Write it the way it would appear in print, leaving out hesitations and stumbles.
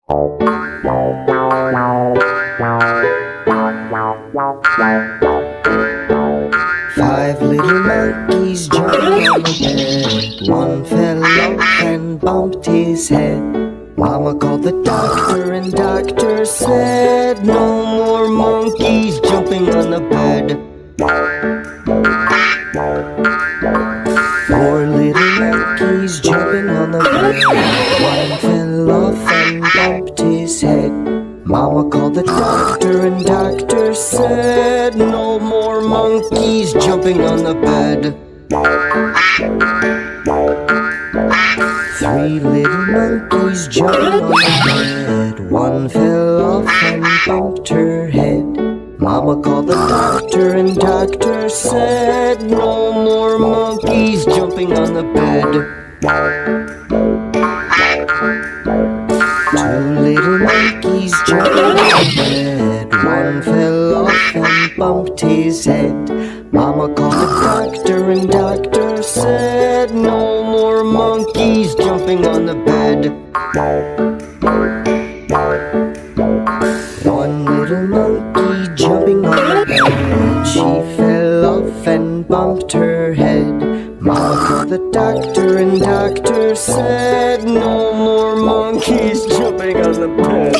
Five little monkeys jumped on the bed. One fell off and bumped his head. Mama called the doctor and doctor said, no more monkeys jumping on the bed. Four little monkeys jumping on the bed. One fell off and bumped his head. Mama called the doctor and doctor said, no more monkeys jumping on the bed. Three little monkeys jumping on the bed. One fell off and bumped her head. Mama called the doctor and doctor said, no more monkeys jumping on the bed. Two little monkeys jumping on the bed. One fell off and bumped his head. Mama called the doctor and doctor said, no more monkeys jumping on the bed. One little monkey jumping on the bed. She fell off and bumped her head. Mama called the doctor and doctor said, no more monkeys jumping on the bed.